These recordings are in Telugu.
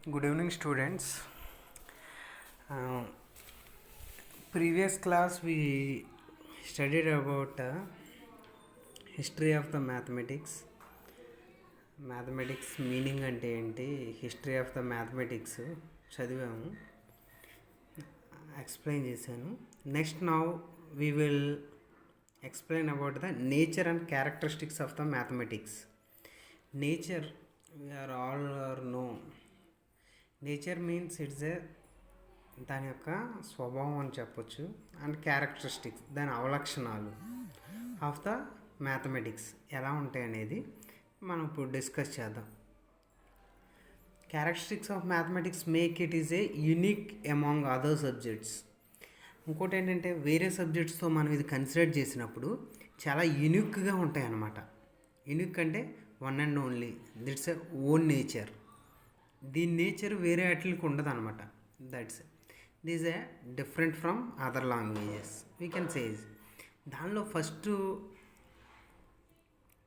Good evening, students. Uh, Previous class we studied about history of the mathematics. Mathematics meaning అంటే ఏంటి, హిస్టరీ ఆఫ్ ద మ్యాథమెటిక్స్ చదివాము, ఎక్స్ప్లెయిన్ చేశాను. Next now we will explain about the nature and characteristics of the mathematics. Nature we are all know. Nature means it's దాని యొక్క స్వభావం అని చెప్పొచ్చు, అండ్ క్యారెక్టరిస్టిక్స్ దాని అవలక్షణాలు ఆఫ్ ద మ్యాథమెటిక్స్ ఎలా ఉంటాయి అనేది మనం ఇప్పుడు డిస్కస్ చేద్దాం. Characteristics of mathematics make it is a unique among other subjects. ఇంకోటి ఏంటంటే వేరే సబ్జెక్ట్స్తో మనం ఇది కన్సిడర్ చేసినప్పుడు చాలా యూనిక్గా ఉంటాయి అన్నమాట. యూనిక్ అంటే one and only, it's a own nature. దీని నేచర్ వేరే వాటికి ఉండదు అనమాట. That's this a different from other languages we can says. దానిలో ఫస్ట్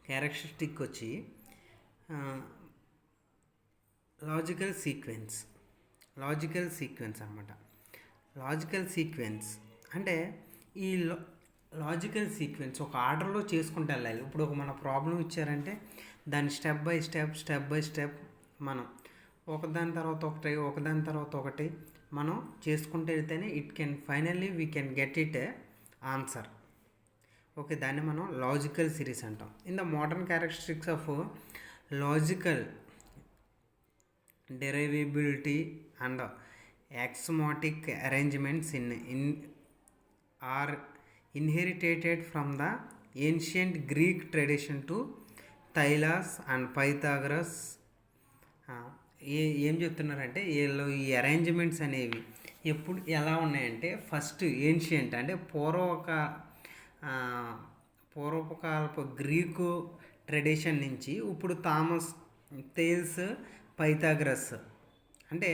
క్యారెక్టరిస్టిక్ వచ్చి లాజికల్ సీక్వెన్స్. లాజికల్ సీక్వెన్స్ అనమాట. లాజికల్ సీక్వెన్స్ అంటే ఈ లాజికల్ సీక్వెన్స్ ఒక ఆర్డర్లో చేసుకుంటూ వెళ్ళాలి. ఇప్పుడు ఒక మన ప్రాబ్లం ఇచ్చారంటే దాన్ని స్టెప్ బై స్టెప్ మనం ఒకదాని తర్వాత ఒకటి మనం చేసుకుంటూ వెళ్తేనే it can finally we can get it A answer. Okay, దాన్ని మనం లాజికల్ సిరీస్ అంటాం. In the modern characteristics of logical derivability and axiomatic arrangements in are inherited from the ancient Greek tradition to Thales and Pythagoras. ఏం చెప్తున్నారంటే వీళ్ళు ఈ అరేంజ్మెంట్స్ అనేవి ఎప్పుడు ఎలా ఉన్నాయంటే ఫస్ట్ ఏన్షియంట్ అంటే పూర్వకాలపు గ్రీకు ట్రెడిషన్ నుంచి ఇప్పుడు థేల్స్ పైథాగరస్ అంటే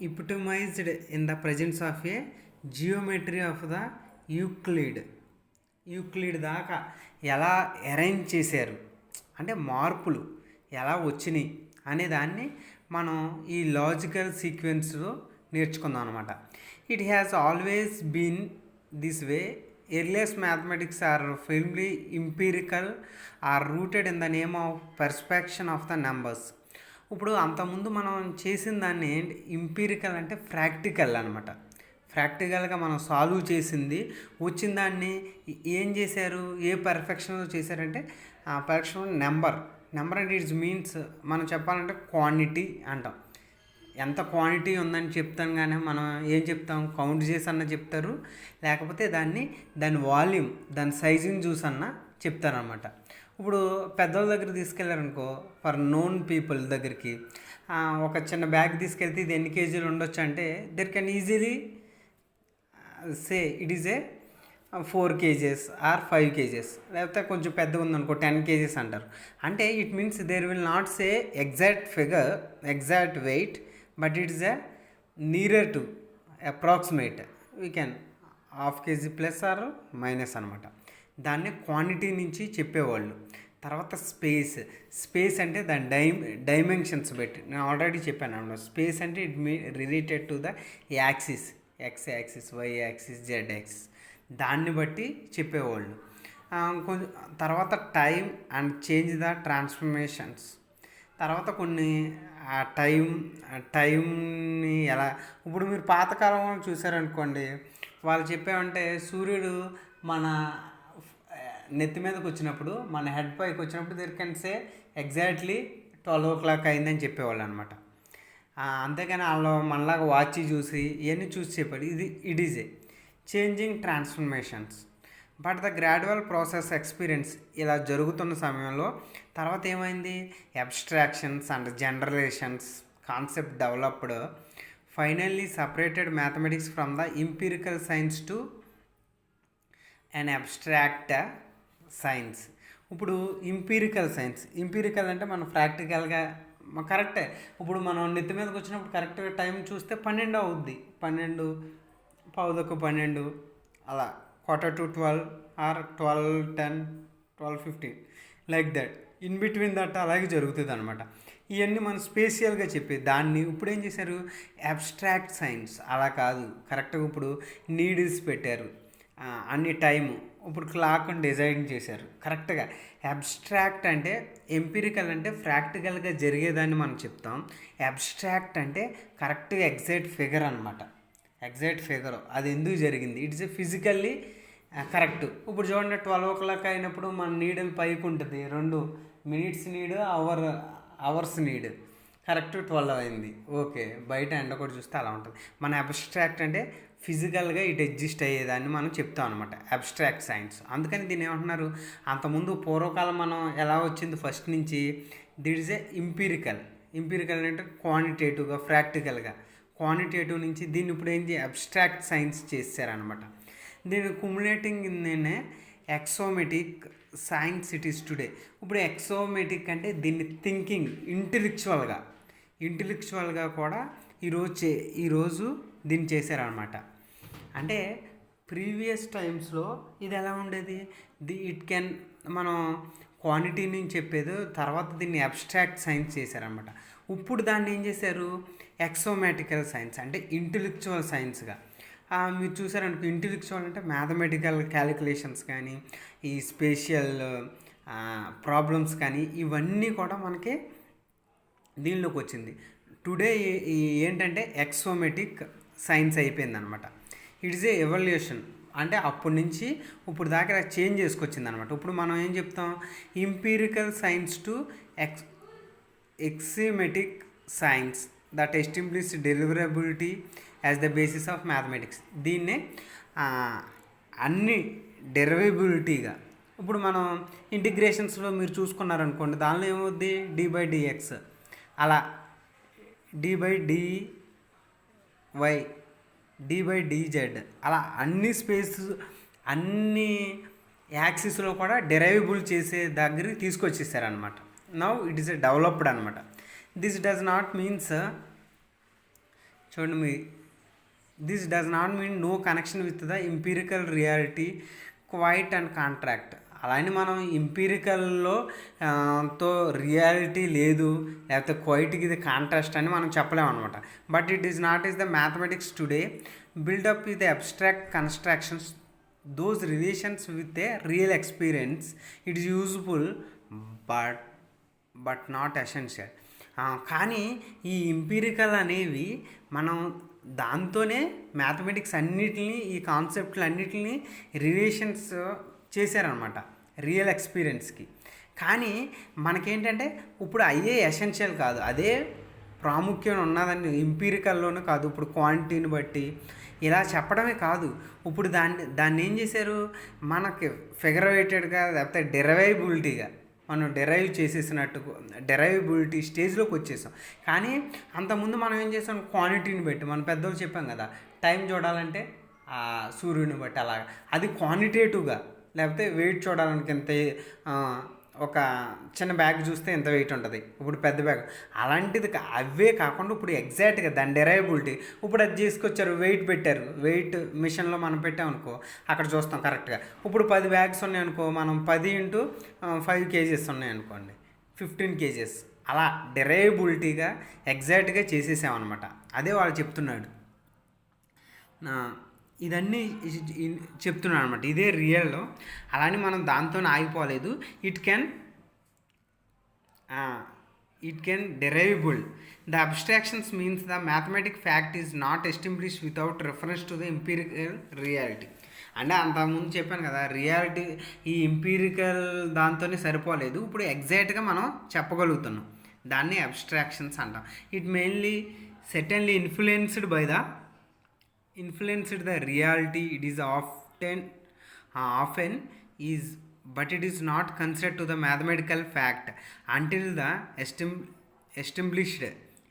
epitomized in the presence of a geometry of the Euclid దాకా ఎలా అరేంజ్ చేశారు అంటే మార్పులు ఎలా వచ్చినాయి అనే దాన్ని మనం ఈ లాజికల్ సీక్వెన్స్లో నేర్చుకుందాం అనమాట. It has always been this way. Earliest mathematics are firmly empirical or rooted in the name of perception of the numbers. ఇప్పుడు అంతకుముందు మనం చేసిన దాన్ని ఇంపీరికల్ అంటే ప్రాక్టికల్ అనమాట. ప్రాక్టికల్గా మనం సాల్వ్ చేసింది వచ్చిన దాన్ని ఏం చేశారు, ఏ పర్ఫెక్షన్లో చేశారంటే ఆ పర్ఫెక్షన్ నెంబర్ అంటే ఇట్స్ మీన్స్ మనం చెప్పాలంటే క్వాంటిటీ అంటాం. ఎంత క్వాంటిటీ ఉందని చెప్తాం, కానీ మనం ఏం చెప్తాం, కౌంట్ చేసి అన్న చెప్తారు, లేకపోతే దాని వాల్యూమ్ దాని సైజుని చూసి అన్న చెప్తారనమాట. ఇప్పుడు పెద్దవాళ్ళ దగ్గర తీసుకెళ్ళారనుకో, ఫర్ నోన్ పీపుల్ దగ్గరికి ఒక చిన్న బ్యాగ్ తీసుకెళ్తే ఇది ఎన్ని కేజీలు ఉండొచ్చు అంటే there can easily say it is a 4 kgs or 5 kgs, లేకపోతే కొంచెం పెద్దగా ఉందనుకో 10 kgs అంటారు. అంటే it means there will not say exact figure, exact weight, but it is a near to approximate. We can ½ kg plus or minus అనమాట. దాన్ని క్వాంటిటీ నుంచి చెప్పేవాళ్ళు. తర్వాత స్పేస్ అంటే దాని డైమెన్షన్స్ పెట్టి నేను ఆల్రెడీ చెప్పాను అనమాట. స్పేస్ అంటే it related to the axis, X axis, Y axis, Z axis, దాన్ని బట్టి చెప్పేవాళ్ళు. కొంచెం తర్వాత time and change the transformations. తర్వాత కొన్ని టైంని ఎలా, ఇప్పుడు మీరు పాతకాలంలో చూసారనుకోండి, వాళ్ళు చెప్పామంటే సూర్యుడు మన నెత్తి మీదకి వచ్చినప్పుడు, మన హెడ్ పైకి వచ్చినప్పుడు there can say exactly 12 o'clock అయిందని చెప్పేవాళ్ళు అనమాట. అంతేగాని వాళ్ళు మనలాగా వాచ్ చూసి ఇవన్నీ చూసి చెప్పాడు. It is a changing transformations but the gradual process experience. ఇలా జరుగుతున్న సమయంలో తర్వాత ఏమైంది, abstractions and generalisations concept developed, finally separated mathematics from the empirical science to and abstract science. ఇప్పుడు ఇంపీరికల్ అంటే మనం ప్రాక్టికల్గా కరెక్టే. ఇప్పుడు మనం నెత్తి మీదకి వచ్చినప్పుడు కరెక్ట్గా టైం చూస్తే 12 అవుద్ది, 12, 11:12 అలా, 11:45 or 12:10, 12:15 like that. In between that అలాగే జరుగుతుంది అనమాట. ఇవన్నీ మనం స్పేషియల్గా చెప్పేది. దాన్ని ఇప్పుడు ఏం చేశారు, అబ్స్ట్రాక్ట్ సైన్స్ అలా కాదు, కరెక్ట్గా ఇప్పుడు నీడిల్స్ పెట్టారు, అన్ని టైము, ఇప్పుడు క్లాక్ని డిజైన్ చేశారు కరెక్ట్గా. అబ్స్ట్రాక్ట్ అంటే ఎంపిరికల్ అంటే ప్రాక్టికల్గా జరిగేదాన్ని మనం చెప్తాం. అబ్స్ట్రాక్ట్ అంటే కరెక్ట్గా ఎగ్జాక్ట్ ఫిగర్ అనమాట. ఎగ్జాక్ట్ ఫిగర్ అది ఎందుకు జరిగింది, ఇట్స్ ఏ ఫిజికల్లీ కరెక్ట్. ఇప్పుడు చూడండి 12 o'clock అయినప్పుడు మన నీడలు పైకి ఉంటుంది, 2 minutes need, hours need, correct 12 అయింది. ఓకే, బయట ఎండ కూడా చూస్తే అలా ఉంటుంది. మన అబ్స్ట్రాక్ట్ అంటే ఫిజికల్గా ఇటు ఎగ్జిస్ట్ అయ్యేదాన్ని మనం చెప్తాం అనమాట, అబ్స్ట్రాక్ట్ సైన్స్. అందుకని దీన్ని ఏమంటున్నారు, అంతకుముందు పూర్వకాలం మనం ఎలా వచ్చింది ఫస్ట్ నుంచి, దిట్ ఈజ్ ఏ ఇంపీరికల్. ఇంపీరికల్ అంటే క్వాంటిటేటివ్గా, ప్రాక్టికల్గా. క్వాంటిటేటివ్ నుంచి దీన్ని ఇప్పుడు ఏంటి అబ్స్ట్రాక్ట్ సైన్స్ చేశారనమాట. దీని culminating in axiomatic science it is today. ఇప్పుడు ఎక్సోమెటిక్ అంటే దీన్ని థింకింగ్ ఇంటెలెక్చువల్గా కూడా ఈరోజు దీన్ని చేశారనమాట. అంటే ప్రీవియస్ టైమ్స్లో ఇది ఎలా ఉండేది, ఇట్ కెన్ మనం క్వాంటిటీ నుంచి చెప్పేది, తర్వాత దీన్ని అబ్స్ట్రాక్ట్ సైన్స్ చేశారనమాట. ఇప్పుడు దాన్ని ఏం చేశారు, ఎక్సోమెటికల్ సైన్స్ అంటే ఇంటెలెక్చువల్ సైన్స్గా. మీరు చూసారనుకో, ఇంటెలెక్చువల్ అంటే మ్యాథమెటికల్ క్యాలిక్యులేషన్స్ కానీ, ఈ స్పేషియల్ ప్రాబ్లమ్స్ కానీ, ఇవన్నీ కూడా మనకి దీనిలోకి వచ్చింది. టుడే ఏంటంటే ఎక్సోమెటిక్ సైన్స్ అయిపోయింది అనమాట. It's a evolution. అంటే అప్పటి నుంచి ఇప్పుడు దాకా చేంజ్ చేసుకొచ్చింది అనమాట. ఇప్పుడు మనం ఏం చెప్తాం, empirical science to axiomatic science that establish deliverability as the basis of mathematics. దీన్నే అన్ని డెరివబిలిటీగా. ఇప్పుడు మనం ఇంటిగ్రేషన్స్లో మీరు చూసుకున్నారనుకోండి, దానిలో ఏమవుద్ది, d/dx, అలా d/dy, d/dz, అలా అన్ని అన్ని యాక్సిస్లో కూడా డెరైవబుల్ చేసే దగ్గరికి తీసుకొచ్చేసారనమాట. Now it is a developed అనమాట. దిస్ డస్ నాట్ మీన్స్, చూడండి, this does not mean no connection with the empirical reality, quite and contract. అలానే మనం ఇంపీరికల్లో తో రియాలిటీ లేదు, లేకపోతే క్వైట్కి ఇది కాంట్రాస్ట్ అని మనం చెప్పలేము అనమాట. But it is not is the mathematics today build up with abstract constructions, those relations with a real experience. It is useful but not essential. కానీ ఈ ఇంపీరికల్ అనేవి మనం దాంతోనే మ్యాథమెటిక్స్ అన్నిటిని, ఈ కాన్సెప్ట్లు అన్నిటిని రిలేషన్స్ చేశారనమాట రియల్ ఎక్స్పీరియన్స్కి. కానీ మనకేంటంటే ఇప్పుడు అయ్యే ఎసెన్షియల్ కాదు, అదే ప్రాముఖ్యం ఉన్నదని ఇంపీరికల్లోనూ కాదు. ఇప్పుడు క్వాంటిటీని బట్టి ఇలా చెప్పడమే కాదు, ఇప్పుడు దాన్ని ఏం చేశారు, మనకి ఫిగరేటెడ్గా లేకపోతే డెరైవబిలిటీగా మనం డెరైవ్ చేసేసినట్టు డెరైవబిలిటీ స్టేజ్లోకి వచ్చేసాం. కానీ అంతకుముందు మనం ఏం చేసాం, క్వాంటిటీని బట్టి. మనం పెద్దోళ్ళు చెప్పాం కదా, టైం చూడాలంటే సూర్యుని బట్టి, అలాగా అది క్వాంటిటేటివ్గా. లేకపోతే వెయిట్ చూడాలనుకు ఎంత, ఒక చిన్న బ్యాగ్ చూస్తే ఎంత వెయిట్ ఉంటుంది, ఇప్పుడు పెద్ద బ్యాగ్, అలాంటిది అవే కాకుండా ఇప్పుడు ఎగ్జాక్ట్గా దాని డెరైవబిలిటీ ఇప్పుడు అది చేసుకొచ్చారు, వెయిట్ పెట్టారు. వెయిట్ మిషన్లో మనం పెట్టామనుకో అక్కడ చూస్తాం కరెక్ట్గా. ఇప్పుడు 10 బ్యాగ్స్ ఉన్నాయనుకో, మనం 10 × 5 kgs ఉన్నాయనుకోండి, 15 kgs, అలా డెరైవబిలిటీగా ఎగ్జాక్ట్గా చేసేసామన్నమాట. అదే వాళ్ళు చెప్తున్నాడు, ఇదన్నీ చెప్తున్నాను అనమాట. ఇదే రియల్లో. అలానే మనం దాంతో ఆగిపోలేదు. It can derivable. The abstractions means the mathematic fact is not established without reference to the empirical reality. అంటే అంతకుముందు చెప్పాను కదా, రియాలిటీ ఈ ఇంపీరికల్ దాంతోనే సరిపోలేదు, ఇప్పుడు ఎగ్జాక్ట్గా మనం చెప్పగలుగుతున్నాం. దాన్ని అబ్స్ట్రాక్షన్స్ అంటాం. It mainly certainly influenced the reality. It is often is, but it is not considered to the mathematical fact until the established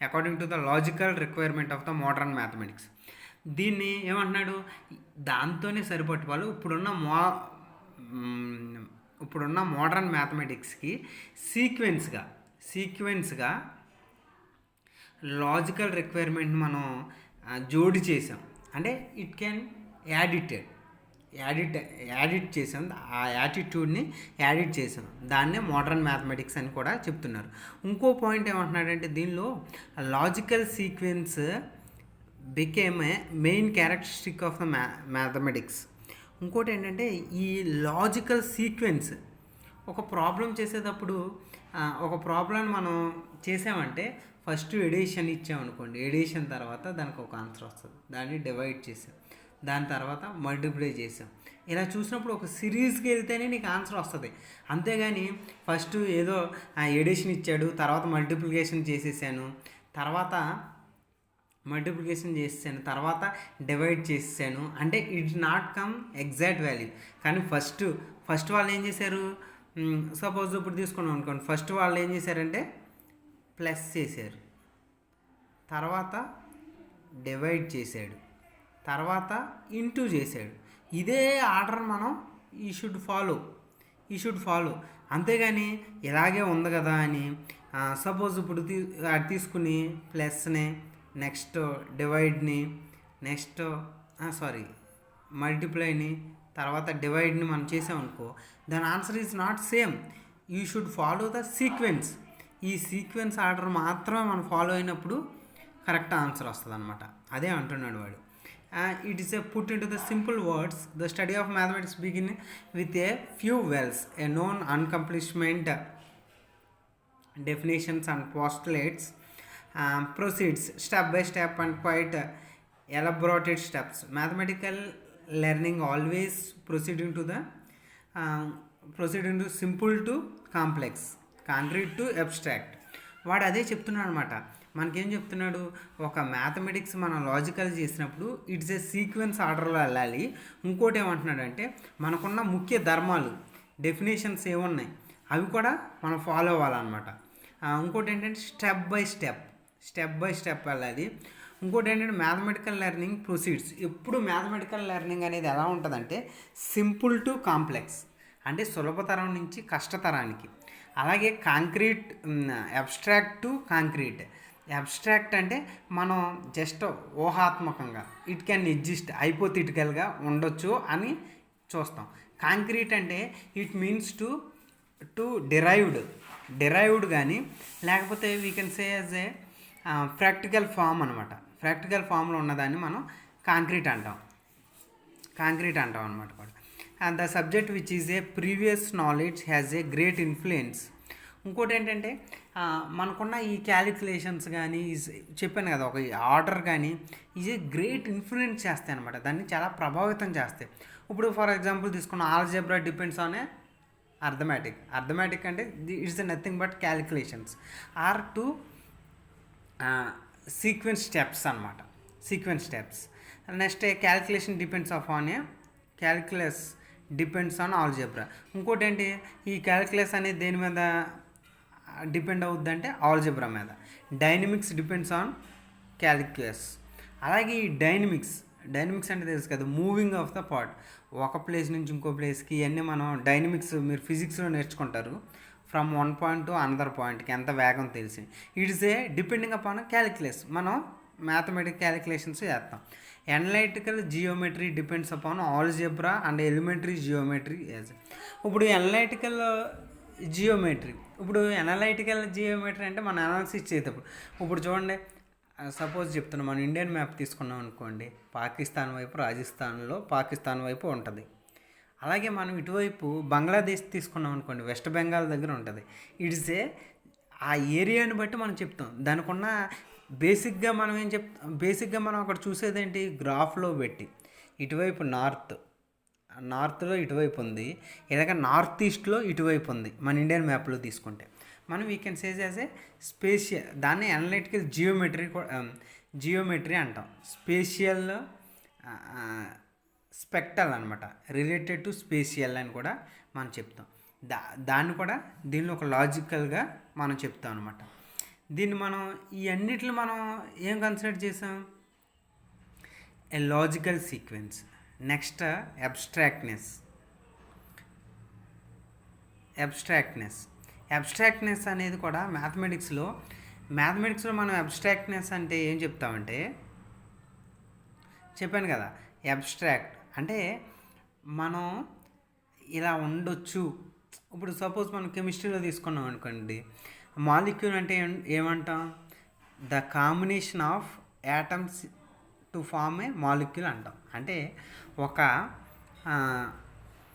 according to the logical requirement of the modern mathematics. దీన్ని ఏమంటున్నాడు, దాంతోనే సరిపట్టు వాళ్ళు ఇప్పుడున్న మోడర్న్ మ్యాథమెటిక్స్కి సీక్వెన్స్గా లాజికల్ రిక్వైర్మెంట్ మనం జోడి చేసాం. అంటే ఇట్ కెన్ యాడిట్ చేసాం, ఆ యాటిట్యూడ్ని యాడిట్ చేసాం, దాన్నే మోడర్న్ మ్యాథమెటిక్స్ అని కూడా చెప్తున్నారు. ఇంకో పాయింట్ ఏమంటున్నాడంటే దీనిలో logical sequence became a main characteristic of the mathematics. ఇంకోటి ఏంటంటే ఈ లాజికల్ సీక్వెన్స్ ఒక ప్రాబ్లం చేసేటప్పుడు ఒక ప్రాబ్లం మనం చేసామంటే ఫస్ట్ ఎడిషన్ ఇచ్చామనుకోండి, ఎడిషన్ తర్వాత దానికి ఒక ఆన్సర్ వస్తుంది, దాన్ని డివైడ్ చేసాం, దాని తర్వాత మల్టిప్లై చేసాం. ఇలా చూసినప్పుడు ఒక సిరీస్కి వెళ్తేనే నీకు ఆన్సర్ వస్తుంది. అంతేగాని ఫస్ట్ ఏదో ఎడిషన్ ఇచ్చాడు, తర్వాత మల్టిప్లికేషన్ చేసేసాను, తర్వాత డివైడ్ చేసేసాను అంటే it's not come exact value. కానీ ఫస్ట్ వాళ్ళు ఏం చేశారు, సపోజ్ ఇప్పుడు తీసుకున్నాం అనుకోండి, ఫస్ట్ వాళ్ళు ఏం చేశారంటే ప్లస్ చేశారు, తర్వాత డివైడ్ చేశాడు, తర్వాత ఇంటూ చేశాడు. ఇదే ఆర్డర్ మనం ఈ షుడ్ ఫాలో. అంతేగాని ఇలాగే ఉంది కదా అని సపోజ్ ఇప్పుడు అది తీసుకుని ప్లస్ని, నెక్స్ట్ డివైడ్ని, నెక్స్ట్ మల్టిప్లైని, తర్వాత డివైడ్ని మనం చేసామనుకో, దాని answer is not same. You should follow the sequence. ఈ సీక్వెన్స్ ఆర్డర్ మాత్రమే మనం ఫాలో అయినప్పుడు కరెక్ట్ ఆన్సర్ వస్తుంది అనమాట. అదే అంటున్నాడు వాడు. It is put in to the simple words, the study of mathematics begin with a few wells, a known accomplishment definitions and postulates, proceeds step by step and quite elaborated steps. Mathematical learning always proceeding to simple to complex, concrete to abstract. వాడు అదే చెప్తున్నాడు అనమాట. మనకేం చెప్తున్నాడు, ఒక మ్యాథమెటిక్స్ మనం లాజికల్ చేసినప్పుడు ఇట్స్ ఏ సీక్వెన్స్ ఆర్డర్లో వెళ్ళాలి. ఇంకోటి ఏమంటున్నాడంటే మనకున్న ముఖ్య ధర్మాలు, డెఫినేషన్స్ ఏమున్నాయి అవి కూడా మనం ఫాలో అవ్వాలన్నమాట. ఇంకోటి ఏంటంటే స్టెప్ బై స్టెప్ వెళ్ళాలి. ఇంకోటి ఏంటంటే మ్యాథమెటికల్ లెర్నింగ్ ప్రొసీడ్స్. ఎప్పుడు మ్యాథమెటికల్ లెర్నింగ్ అనేది ఎలా ఉంటుందంటే సింపుల్ టు కాంప్లెక్స్, అంటే సులభతరం నుంచి కష్టతరానికి. అలాగే concrete, abstract to concrete. Abstract అంటే మనం జస్ట్ ఊహాత్మకంగా ఇట్ కెన్ ఎగ్జిస్ట్, హైపోథెటికల్గా ఉండొచ్చు అని చూస్తాం. కాంక్రీట్ అంటే ఇట్ మీన్స్ టు డిరైవ్డ్ కానీ, లేకపోతే we can say as a practical form అనమాట. ప్రాక్టికల్ ఫామ్లో ఉన్నదాన్ని మనం కాంక్రీట్ అంటాం అనమాట కూడా. And the subject which is a previous knowledge has a great influence. ఇంకోటి ఏంటంటే మనకున్న ఈ క్యాలిక్యులేషన్స్ కానీ చెప్పాను కదా, ఒక ఆర్డర్ కానీ ఈజ్ ఏ గ్రేట్ ఇన్ఫ్లుయెన్స్ చేస్తాయి అనమాట, దాన్ని చాలా ప్రభావితం చేస్తాయి. ఇప్పుడు ఫర్ ఎగ్జాంపుల్ తీసుకున్న algebra depends on a arithmetic అంటే it's nothing but calculations or to sequence steps అనమాట. Next calculation depends on algebra. ఇంకోటి ఏంటి, ఈ క్యాలిక్యులస్ అనేది దేని మీద డిపెండ్ అవుద్ది అంటే ఆల్జీబ్రా మీద. Dynamics depends on calculus. అలాగే ఈ డైనమిక్స్ అంటే తెలుసు కదా, మూవింగ్ ఆఫ్ ద పార్ట్, ఒక ప్లేస్ నుంచి ఇంకో ప్లేస్కి. ఇవన్నీ మనం డైనమిక్స్ మీరు ఫిజిక్స్లో నేర్చుకుంటారు. From one point to another పాయింట్కి ఎంత వేగం తెలిసి. It's a depending upon calculus. మనం మ్యాథమెటిక్ క్యాలిక్యులేషన్స్ చేస్తాం. Analytical geometry depends upon algebra and elementary geometry. ఇప్పుడు అనలైటికల్ జియోమెట్రీ అంటే మనం అనాలిసిస్ చేసేటప్పుడు, ఇప్పుడు చూడండి, సపోజ్ చెప్తున్నాం, మనం ఇండియన్ మ్యాప్ తీసుకున్నాం అనుకోండి, పాకిస్తాన్ వైపు, రాజస్థాన్లో పాకిస్తాన్ వైపు ఉంటుంది. అలాగే మనం ఇటువైపు బంగ్లాదేశ్ తీసుకున్నాం అనుకోండి, వెస్ట్ బెంగాల్ దగ్గర ఉంటుంది. ఇట్స్ ఏ ఆ ఏరియాని బట్టి మనం చెప్తాం. దానికి ఉన్న బేసిక్గా మనం అక్కడ చూసేది ఏంటి, గ్రాఫ్లో పెట్టి ఇటువైపు నార్త్లో ఇటువైపు ఉంది, ఇలాగ నార్త్ ఈస్ట్లో ఇటువైపు ఉంది. మన ఇండియన్ మ్యాప్లో తీసుకుంటే మనం we can says as a spatial, దాన్ని అనలైటికల్ జియోమెట్రీ అంటాం. స్పేషియల్ స్పెక్ట్రల్ అనమాట, రిలేటెడ్ టు స్పేషియల్ అని కూడా మనం చెప్తాం. దాన్ని కూడా దీనిలో ఒక లాజికల్గా మనం చెప్తాం అనమాట. దీన్ని మనం ఈ అన్నిటిని మనం ఏం కన్సిడర్ చేసాం, ఏ లాజికల్ సీక్వెన్స్. నెక్స్ట్ అబ్స్ట్రాక్ట్నెస్ అనేది కూడా మ్యాథమెటిక్స్లో మనం అబ్స్ట్రాక్ట్నెస్ అంటే ఏం చెప్తామంటే, చెప్పాను కదా, అబ్స్ట్రాక్ట్ అంటే మనం ఇలా ఉండొచ్చు. ఇప్పుడు సపోజ్ మనం కెమిస్ట్రీలో తీసుకున్నాం అనుకోండి, మాలిక్యూల్ అంటే ఏమంటాం? The combination of atoms to form a molecule అంటాం. అంటే ఒక ఆ,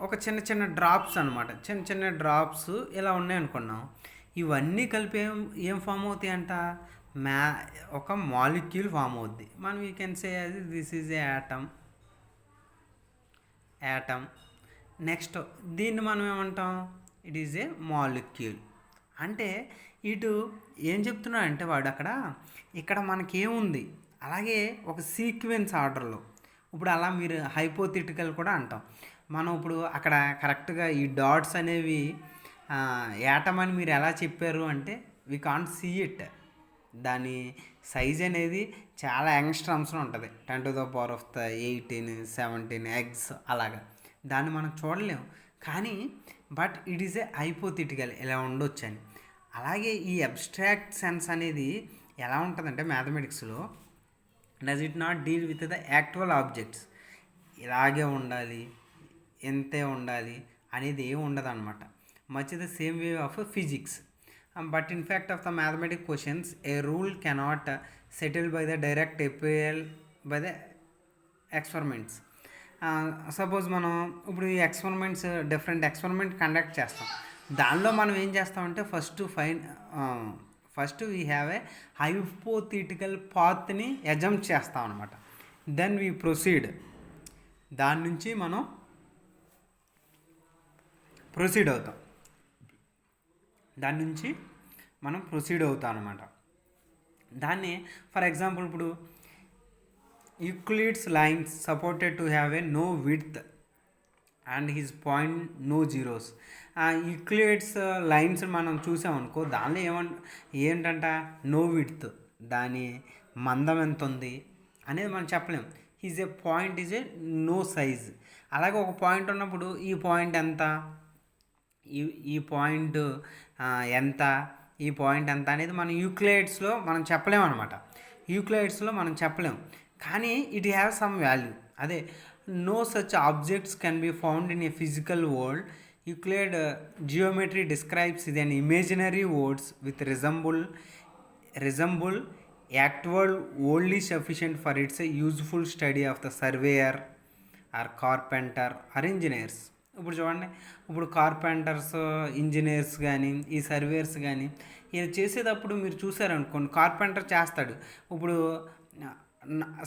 ఒక చిన్న చిన్న డ్రాప్స్ అనమాట, చిన్న చిన్న డ్రాప్స్ ఇలా ఉన్నాయి అనుకున్నాం. ఇవన్నీ కలిపి ఏం ఫామ్ అవుతాయి అంట? మ్యా ఒక మాలిక్యూల్ ఫామ్ అవుద్ది. మనం యూ కెన్ సే అది this is a atom. Next దీన్ని మనం ఏమంటాం? It is a molecule. అంటే ఇటు ఏం చెప్తున్నాడంటే వాడు ఇక్కడ మనకేముంది, అలాగే ఒక సీక్వెన్స్ ఆర్డర్లో. ఇప్పుడు అలా మీరు హైపోథెటికల్ కూడా అంటాం. మనం ఇప్పుడు అక్కడ కరెక్ట్గా ఈ డాట్స్ అనేవి యాటమ్ అని మీరు ఎలా చెప్పారు అంటే వి కాంట్ సీ ఇట్. దాని సైజ్ అనేది చాలా యంగ్స్ట్రమ్స్లో ఉంటుంది, 10⁻⁸ 17 ఎగ్స్ అలాగా. దాన్ని మనం చూడలేము, కానీ but it is A hypothetical, ఇలా ఉండొచ్చు అని. అలాగే ఈ అబ్స్ట్రాక్ట్ సెన్స్ అనేది ఎలా ఉంటుందంటే మ్యాథమెటిక్స్లో does it not deal with the actual objects. ఇలాగే ఉండాలి, ఎంతే ఉండాలి అనేది ఏమి ఉండదు అనమాట. Much the same way of physics. But in fact of the mathematical questions, a rule cannot settle by the direct appeal by the experiments. Suppose మనం ఇప్పుడు ఈ ఎక్స్పెరిమెంట్స్ డిఫరెంట్ ఎక్స్పెరిమెంట్ కండక్ట్ చేస్తాం. దానిలో మనం ఏం చేస్తామంటే first we have a hypothetical పాత్ని అజంప్ట్ చేస్తాం అనమాట. Then we proceed. దాని నుంచి మనం ప్రొసీడ్ అవుతాం. దాని నుంచి మనం ప్రొసీడ్ అవుతాం అనమాట. దాన్ని ఫర్ ఎగ్జాంపుల్ ఇప్పుడు Euclid's lines supported to have a no width and his point no zeros. Euclid's lines మనం చూసామనుకో, దానిలో ఏంటంట నో విడ్త్, దాని మందం ఎంత ఉంది అనేది మనం చెప్పలేము. Is a point is a no size. అలాగే ఒక పాయింట్ ఉన్నప్పుడు ఈ పాయింట్ ఎంత, ఈ పాయింట్ ఎంత, ఈ పాయింట్ ఎంత అనేది మనం యూక్లిడ్స్లో మనం చెప్పలేము అనమాట. యూక్లిడ్స్లో మనం చెప్పలేము, కానీ ఇట్ హ్యావ్ సమ్ వాల్యూ. అదే no such objects can be found in a physical world. Euclid geometry describes ఇది an imaginary words with resemble actual only sufficient for its useful study of the surveyor or carpenter or engineers. ఇప్పుడు చూడండి, ఇప్పుడు కార్పెంటర్స్, ఇంజనీర్స్ కానీ ఈ సర్వేయర్స్ కానీ ఇది చేసేటప్పుడు మీరు చూసారనుకోండి, కార్పెంటర్ చేస్తాడు. ఇప్పుడు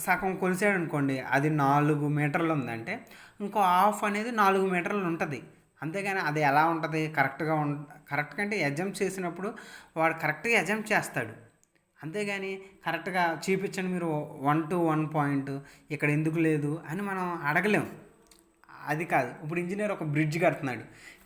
సగం కొలిసాడు అనుకోండి, అది 4 మీటర్లు ఉందంటే ఇంకో హాఫ్ అనేది 4 మీటర్లు ఉంటుంది. అంతేగాని అది ఎలా ఉంటుంది, కరెక్ట్గా అంటే అజంప్ట్ చేసినప్పుడు వాడు కరెక్ట్గా అజంప్ట్ చేస్తాడు. అంతేగాని కరెక్ట్గా చూపించండి మీరు 1 to 1 పాయింట్ ఇక్కడ ఎందుకు లేదు అని మనం అడగలేము. అది కాదు. ఇప్పుడు ఇంజనీర్ ఒక బ్రిడ్జ్ కడుతున్నాడు.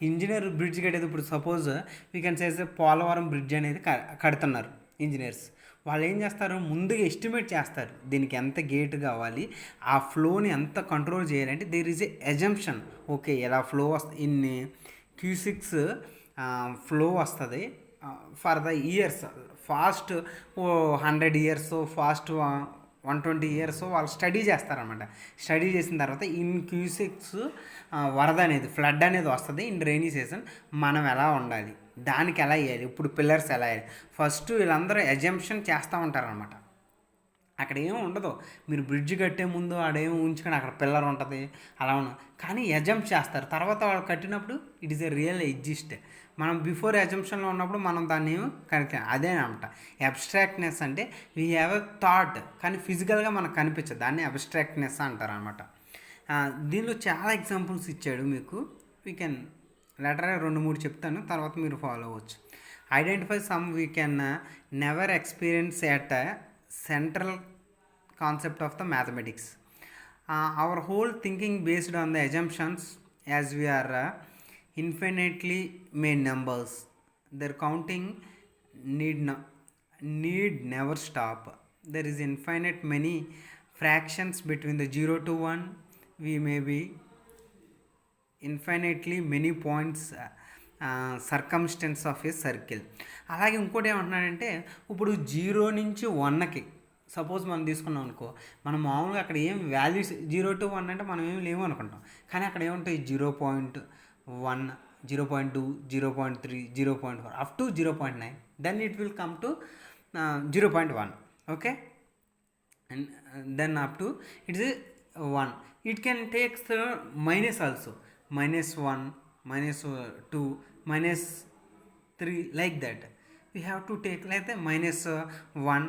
ఇంజనీర్ బ్రిడ్జ్ కట్టేది, ఇప్పుడు suppose we can say Polavaram bridge అనేది కడుతున్నారు ఇంజనీర్స్. వాళ్ళు ఏం చేస్తారు, ముందుగా ఎస్టిమేట్ చేస్తారు దీనికి ఎంత గేట్ కావాలి, ఆ ఫ్లోని ఎంత కంట్రోల్ చేయాలంటే there is a assumption. Okay, ఇలా ఫ్లో ఇన్ని క్యూసిక్స్ ఫ్లో వస్తుంది for the years, fast 100 years, fast 120 years వాళ్ళు స్టడీ చేస్తారనమాట. స్టడీ చేసిన తర్వాత ఇన్ క్యూసిక్స్ వరద అనేది, ఫ్లడ్ అనేది వస్తుంది ఇన్ రైనీ సీజన్. మనం ఎలా ఉండాలి, దానికి ఎలా వేయాలి, ఇప్పుడు పిల్లర్స్ ఎలా వేయాలి, ఫస్ట్ వీళ్ళందరూ అజంప్షన్ చేస్తూ ఉంటారనమాట. అక్కడ ఏమీ ఉండదు, మీరు బ్రిడ్జ్ కట్టే ముందు ఆడేమో ఉంచుకొని అక్కడ పిల్లర్ ఉంటుంది అలా ఉండదు, కానీ అజంప్ట్ చేస్తారు. తర్వాత వాళ్ళు కట్టినప్పుడు it is a real exist. మనం బిఫోర్ అజంప్షన్లో ఉన్నప్పుడు మనం దాన్ని కనుక అదే అనమాట అబ్స్ట్రాక్ట్నెస్. అంటే వీ హ్యావ్ ఎ థాట్, కానీ ఫిజికల్గా మనకు కనిపించదు, దాన్ని అబ్స్ట్రాక్ట్నెస్ అంటారు అనమాట. దీనిలో చాలా ఎగ్జాంపుల్స్ ఇచ్చాడు మీకు. వీ కెన్ లెటర్ 2-3 చెప్తాను, తర్వాత మీరు ఫాలో అవ్వచ్చు. Identify some we can never experience at central concept of the mathematics. Our whole thinking based on the assumptions, as we are infinitely made numbers, their counting need never stop. There is infinite many fractions between the 0 to 1. We may be infinitely many points circumstance of a circle. అలాగే ఇంకోటి ఏమంటున్నాడంటే, ఇప్పుడు 0 నుంచి 1కి సపోజ్ మనం తీసుకున్నాం అనుకో, మనం మామూలుగా అక్కడ ఏం వాల్యూస్ 0 to 1 అంటే మనం ఏం లేవు అనుకుంటాం. కానీ అక్కడ ఏముంటాయి 0.1, 0.2, 0.3, 0.4 up to 0.9. Then it will come to 0.1. Okay, and then up to it is a 1. It can take the minus also, -1, -2, -3, like that. We have to take like the -1,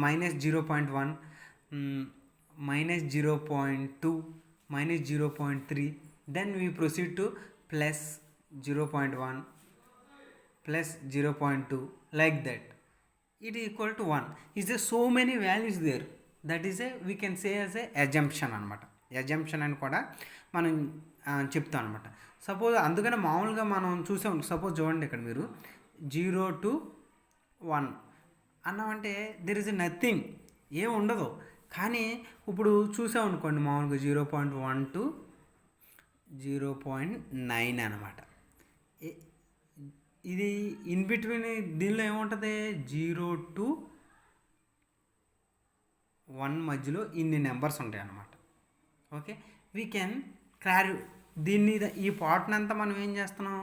-0.1, -0.2, -0.3. Then we proceed to +0.1, +0.2, like that. It is equal to 1. Is there so many values there? That is we can say as a assumption అనమాట. అజంప్షన్ అని కూడా మనం చెప్తాం అనమాట. సపోజ్ అందుకనే మామూలుగా మనం చూసాం. సపోజ్ చూడండి, ఇక్కడ మీరు 0 to 1 అన్నామంటే దెర్ ఇస్ నథింగ్, ఏం ఉండదు. కానీ ఇప్పుడు చూసాం అనుకోండి, మామూలుగా 0.1 to 0.9 అనమాట. ఇది ఇన్ బిట్వీన్ దీనిలో ఏముంటుంది, 0 to 1 మధ్యలో ఇన్ని నెంబర్స్ ఉంటాయి అన్నమాట. ఓకే, వీ కెన్ దీన్ని ఈ పార్ట్ని అంతా మనం ఏం చేస్తున్నాం,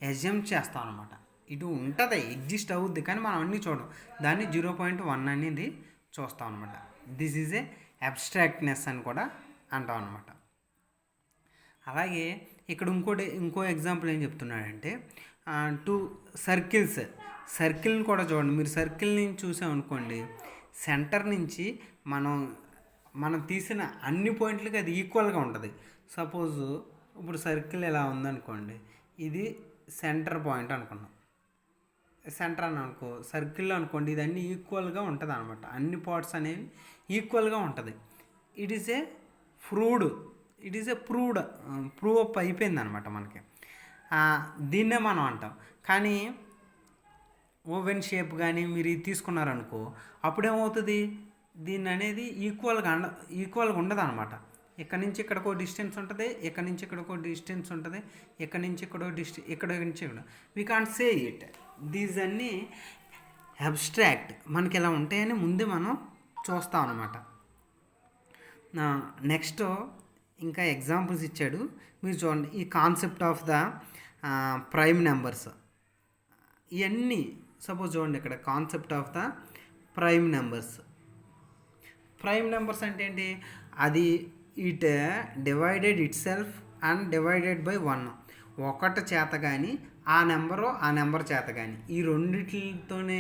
అజ్యూమ్ చేస్తాం అనమాట. ఇటు ఉంటుంది, ఎగ్జిస్ట్ అవుద్ది, కానీ మనం అన్నీ చూడం. దాన్ని 0.1 అనేది చూస్తాం అనమాట. దిస్ ఈజ్ ఏ అబ్స్ట్రాక్ట్నెస్ అని కూడా అంటాం అనమాట. అలాగే ఇక్కడ ఇంకో ఎగ్జాంపుల్ ఏం చెప్తున్నాడంటే, 2 సర్కిల్ని కూడా చూడండి. మీరు సర్కిల్ నుంచి చూసామనుకోండి, సెంటర్ నుంచి మనం తీసిన అన్ని పాయింట్లకి అది ఈక్వల్గా ఉంటుంది. సపోజ్ ఇప్పుడు సర్కిల్ ఎలా ఉందనుకోండి, ఇది సెంటర్ పాయింట్ అనుకున్నాం. సెంటర్ అని అనుకో, సర్కిల్లో అనుకోండి, ఇది అన్నీ ఈక్వల్గా ఉంటుంది అనమాట. అన్ని పార్ట్స్ అనేవి ఈక్వల్గా ఉంటుంది. It is a prove up అయిపోయింది అనమాట మనకి. దీన్నే మనం అంటాం. కానీ ఓవెన్ షేప్ కానీ మీరు ఇది తీసుకున్నారనుకో, అప్పుడేమవుతుంది, దీన్ని అనేది ఈక్వల్గా ఉండదు అనమాట. ఇక్కడ నుంచి ఇక్కడికో డిస్టెన్స్ ఉంటుంది, ఇక్కడ నుంచి ఇక్కడికో డిస్టెన్స్ ఉంటుంది, ఇక్కడ నుంచి ఇక్కడ నుంచి ఇక్కడ. We can't say it. These అన్నీ అబ్స్ట్రాక్ట్, మనకి ఎలా ఉంటాయని ముందే మనం చూస్తాం అనమాట. నెక్స్ట్ ఇంకా ఎగ్జాంపుల్స్ ఇచ్చాడు, మీరు చూడండి. ఈ concept of the prime numbers, ఇవన్నీ సపోజ్ చూడండి, ఇక్కడ concept of the prime numbers అంటే ఏంటి, అది it divided it self and divided by 1. ఒకటి చేత కానీ ఆ నెంబర్ చేత కానీ, ఈ రెండిటితోనే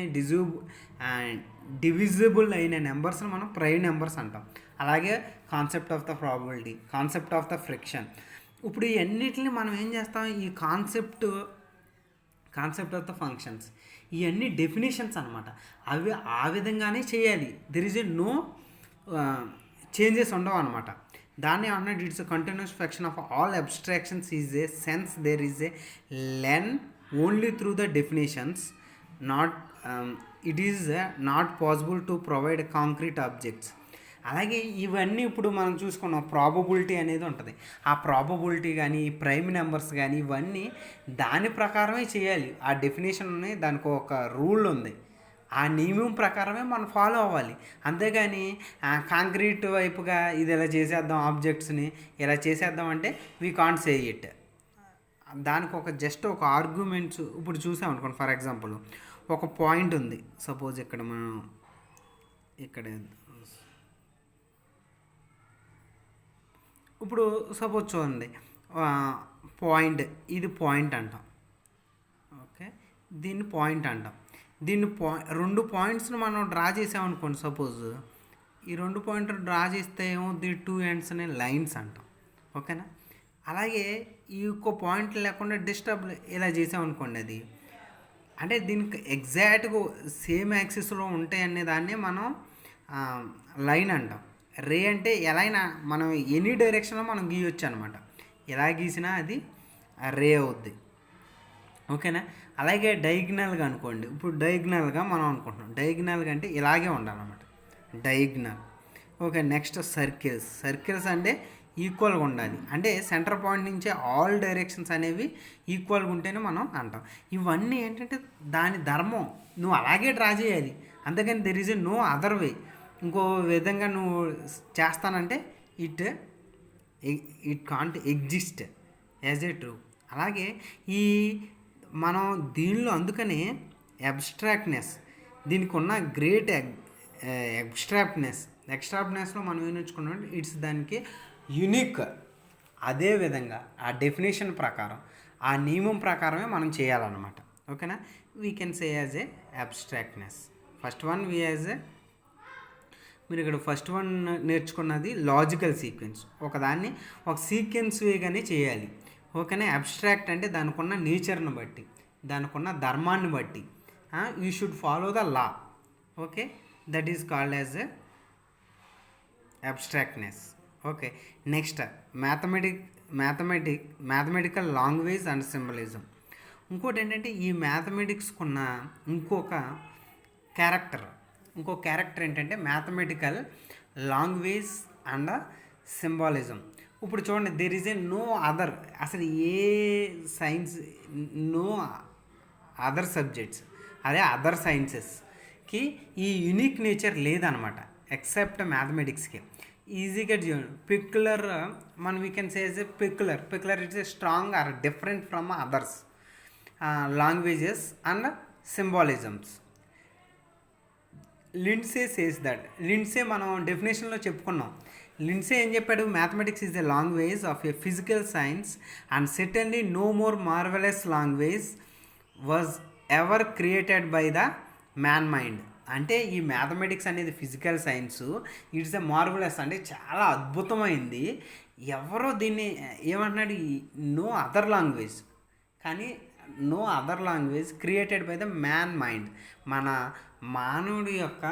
డివిజిబుల్ అయిన నెంబర్స్ని మనం ప్రైమ్ నెంబర్స్ అంటాం. అలాగే concept of the probability, concept of the friction. ఇప్పుడు ఈ అన్నిటిని మనం ఏం చేస్తాం, ఈ కాన్సెప్ట్ ఆఫ్ ద ఫంక్షన్స్, ఇవన్నీ డెఫినేషన్స్ అనమాట. అవి ఆ విధంగానే చేయాలి. There is a no changes ఉండవు అనమాట. దాన్ని అన్నట్టు it's a continuous fraction of all abstractions is a sense there is a learn only through the definitions. It is not possible to provide concrete objects. అలాగే ఇవన్నీ ఇప్పుడు మనం చూసుకున్నాం, ప్రాబబిలిటీ అనేది ఉంటుంది. ఆ ప్రాబబిలిటీ కానీ, ఈ ప్రైమ్ నెంబర్స్ కానీ, ఇవన్నీ దాని ప్రకారమే చేయాలి. ఆ డెఫినేషన్ ఉన్నాయి, దానికి ఒక రూల్ ఉంది. ఆ నియమం ప్రకారమే మనం ఫాలో అవ్వాలి. అంతేగాని కాంక్రీట్ వైపుగా ఇది ఇలా చేసేద్దాం, ఆబ్జెక్ట్స్ని ఇలా చేసేద్దాం అంటే వీ కాంట్ సే ఇట్. దానికి జస్ట్ ఒక ఆర్గ్యుమెంట్స్ ఇప్పుడు చూసాం అనుకోండి. ఫర్ ఎగ్జాంపుల్, ఒక పాయింట్ ఉంది. సపోజ్ ఇక్కడ మనం ఇప్పుడు సపోజ్ చూడండి, ఇది పాయింట్ అంటాం. ఓకే, దీన్ని పాయింట్ అంటాం. రెండు పాయింట్స్ని మనం డ్రా చేసామనుకోండి. సపోజ్ ఈ 2 పాయింట్లు డ్రా చేస్తే ఏమవుతుంది, 2 ఎండ్స్ అనే లైన్స్ అంటాం. ఓకేనా, అలాగే ఈ ఒక్క పాయింట్ లేకుండా డిస్టర్బ్ ఇలా చేసామనుకోండి, అది అంటే దీనికి ఎగ్జాక్ట్గా సేమ్ యాక్సిస్లో ఉంటాయి అనే దాన్ని మనం లైన్ అంటాం. రే అంటే ఎలా అయినా మనం ఎనీ డైరెక్షన్లో మనం గీయొచ్చు అనమాట. ఎలా గీసినా అది రే అవుద్ది. ఓకేనా, అలాగే డయాగ్నల్గా అనుకోండి. ఇప్పుడు డయాగ్నల్గా మనం అనుకుంటున్నాం. డయాగ్నల్గా అంటే ఇలాగే ఉండాలన్నమాట, డయాగ్నల్. ఓకే, నెక్స్ట్ సర్కిల్స్ అంటే ఈక్వల్గా ఉండాలి. అంటే సెంటర్ పాయింట్ నుంచి ఆల్ డైరెక్షన్స్ అనేవి ఈక్వల్గా ఉంటేనే మనం అంటాం. ఇవన్నీ ఏంటంటే దాని ధర్మం, నువ్వు అలాగే డ్రా చేయాలి. అందుకని there is no other way. ఇంకో విధంగా నువ్వు చేస్తానంటే it it can't exist as a true. అలాగే ఈ మనం దీనిలో అందుకనే అబ్స్ట్రాక్ట్నెస్, దీనికి ఉన్న గ్రేట్ ఎక్స్ట్రాక్ట్నెస్లో మనం ఏం నేర్చుకున్నాం, ఇట్స్ దానికి యునిక్. అదేవిధంగా ఆ డెఫినేషన్ ప్రకారం, ఆ నియమం ప్రకారమే మనం చేయాలన్నమాట. ఓకేనా? We can say as a abstractness. First one మీరు ఇక్కడ ఫస్ట్ వన్ నేర్చుకున్నది లాజికల్ సీక్వెన్స్. ఒకదాన్ని ఒక సీక్వెన్స్ వేగానే చేయాలి. ఓకేనా? అబ్స్ట్రాక్ట్ అంటే దానికి ఉన్న నేచర్ని బట్టి, దానికి ఉన్న ధర్మాన్ని బట్టి you should follow the law. Okay, that is called as a abstractness. Okay, next mathematical language and symbolism. ఇంకోటి ఏంటంటే ఈ మ్యాథమెటిక్స్కున్న ఇంకొక క్యారెక్టర్ ఏంటంటే మ్యాథమెటికల్ లాంగ్వేజ్ అండ్ సింబాలిజం. ఇప్పుడు చూడండి, there is a no other, అసలు ఏ సైన్స్, నో అదర్ సబ్జెక్ట్స్, అదే అదర్ సైన్సెస్కి ఈ యూనిక్ నేచర్ లేదనమాట ఎక్సెప్ట్ మ్యాథమెటిక్స్కి. ఈజీగా పెక్యులర్, మనం we can say as a peculiar it's a strong or different from others languages and symbolisms. Lindsay says that, Lindsay మనం డెఫినేషన్లో చెప్పుకున్నాం. లిండ్సే ఏం చెప్పాడు, mathematics is a language of a physical science and certainly no more marvellous language was ever created by the man mind. అంటే ఈ మ్యాథమెటిక్స్ అనేది physical science, it's a marvellous, అంటే చాలా అద్భుతమైంది. ఎవరో దీన్ని ఏమంటున్నాడు, నో అదర్ లాంగ్వేజ్, కానీ no other language created by the man mind. మన మానవుడి యొక్క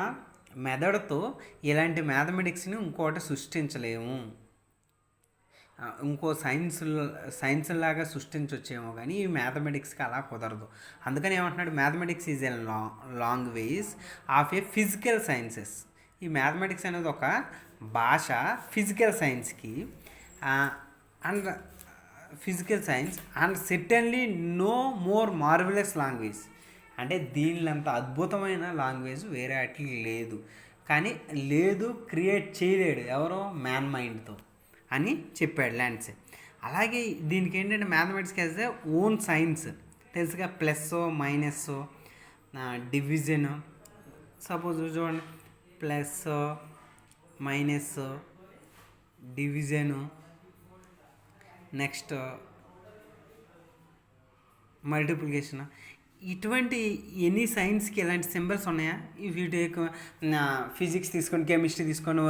మెదడుతో ఇలాంటి మ్యాథమెటిక్స్ని ఇంకోటి సృష్టించలేము, ఇంకో సైన్స్ లాగా సృష్టించవచ్చేమో, కానీ ఈ మ్యాథమెటిక్స్కి అలా కుదరదు. అందుకని ఏమంటున్నాడు, mathematics is a language of a physical sciences. ఈ మ్యాథమెటిక్స్ అనేది ఒక భాష ఫిజికల్ సైన్స్కి, and physical science and certainly no more marvellous language. అంటే దీనిలంత అద్భుతమైన లాంగ్వేజ్ వేరే అట్లా లేదు, కానీ క్రియేట్ చేయలేడు ఎవరో మ్యాన్ మైండ్తో అని చెప్పాడు ల్యాండ్సే. అలాగే దీనికి ఏంటంటే mathematics as a own science, తెలుసుగా, ప్లస్ మైనస్, డివిజన్. సపోజ్ చూడండి, plus minus, division, next multiplication, ఇటువంటి ఎనీ సైన్స్కి ఇలాంటి సింబల్స్ ఉన్నాయా? ఇఫ్ యూ టేక్ ఫిజిక్స్ తీసుకోండి, కెమిస్ట్రీ తీసుకోండి,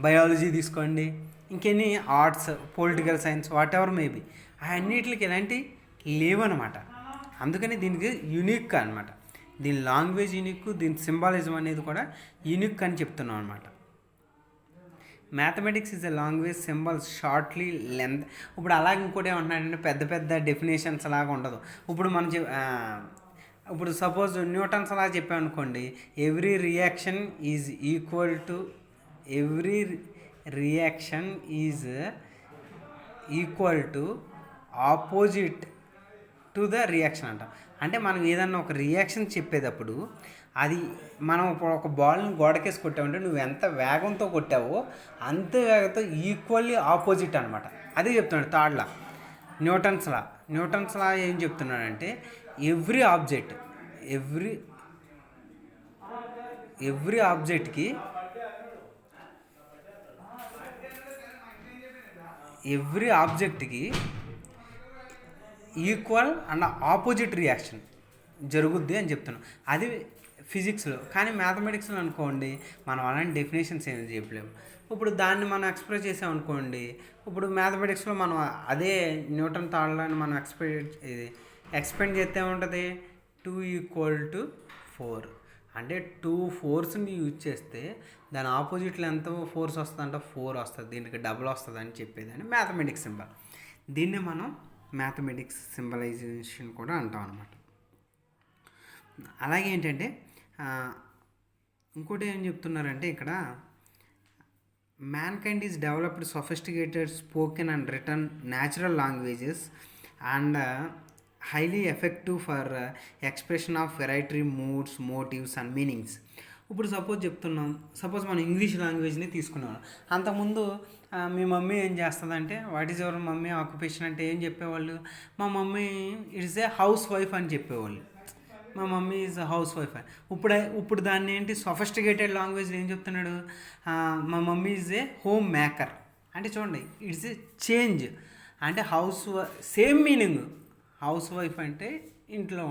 బయాలజీ తీసుకోండి, ఇంకెన్ని arts, political science, what ever maybe, అన్నిటికి ఇలాంటి లేవన్నమాట. అందుకని దీనికి యూనిక్ అనమాట, దీని లాంగ్వేజ్ యూనిక్, దీని సింబాలిజం అనేది కూడా యూనిక్ అని చెప్తున్నాం అనమాట. Mathematics is a language symbols shortly length. ఇప్పుడు అలాగే ఇంకోటి ఏమంటున్నాడంటే పెద్ద పెద్ద డెఫినేషన్స్ లాగా ఉండదు. ఇప్పుడు మనం ఇప్పుడు సపోజ్ న్యూటన్స్ అలా చెప్పామనుకోండి, every reaction is equal to opposite to the reaction అంట. అంటే మనం ఏదన్నా ఒక రియాక్షన్ చెప్పేటప్పుడు అది మనం ఒక బాల్ని గోడకేసి కొట్టామంటే నువ్వు ఎంత వేగంతో కొట్టావో అంతే వేగంతో ఈక్వల్లీ ఆపోజిట్ అనమాట. అదే చెప్తున్నాడు థర్డ్ లా, న్యూటన్స్ లా ఏం చెప్తున్నాడంటే ఎవ్రీ ఆబ్జెక్ట్కి ఈక్వల్ అండ్ ఆపోజిట్ రియాక్షన్ జరుగుద్ది అని చెప్తున్నాం. అది ఫిజిక్స్లో. కానీ మ్యాథమెటిక్స్లో అనుకోండి మనం అలాంటి డెఫినేషన్స్ ఏమి చెప్పలేము. ఇప్పుడు దాన్ని మనం ఎక్స్ప్రెస్ చేసామనుకోండి, ఇప్పుడు మ్యాథమెటిక్స్లో మనం అదే న్యూటన్ థాట్లను మనం ఎక్స్పెండ్ చేస్తే ఉంటుంది 2=4. అంటే 2 ఫోర్స్ని యూజ్ చేస్తే దాని ఆపోజిట్లో ఎంత ఫోర్స్ వస్తుందంటే 4 వస్తుంది, దీనికి డబుల్ వస్తుంది అని చెప్పేది అని మ్యాథమెటిక్స్ సింబల్. దీన్నే మనం మ్యాథమెటిక్స్ సింబలైజేషన్ కూడా అంటాం అనమాట. అలాగే ఏంటంటే ఇంకోటి ఏం చెప్తున్నారంటే ఇక్కడ mankind is developed sophisticated spoken and return natural languages and highly effective for expression of variety moods, motives and meanings. ఇప్పుడు సపోజ్ చెప్తున్నాం, సపోజ్ మనం ఇంగ్లీష్ లాంగ్వేజ్ని తీసుకున్నాం. అంతకుముందు మీ మమ్మీ ఏం చేస్తుందంటే, what is your mummy occupation అంటే ఏం చెప్పేవాళ్ళు? మా mummy it's a house wife అని చెప్పేవాళ్ళు. మా మమ్మీ ఈజ్ హౌస్ వైఫ్. ఇప్పుడు దాన్ని ఏంటి సొఫిస్టికేటెడ్ లాంగ్వేజ్లో ఏం చెప్తున్నాడు? మా mummy is a home maker. అంటే చూడండి, ఇట్స్ ఏ చేంజ్. అంటే సేమ్ మీనింగ్. హౌస్ వైఫ్ అంటే ఇంట్లో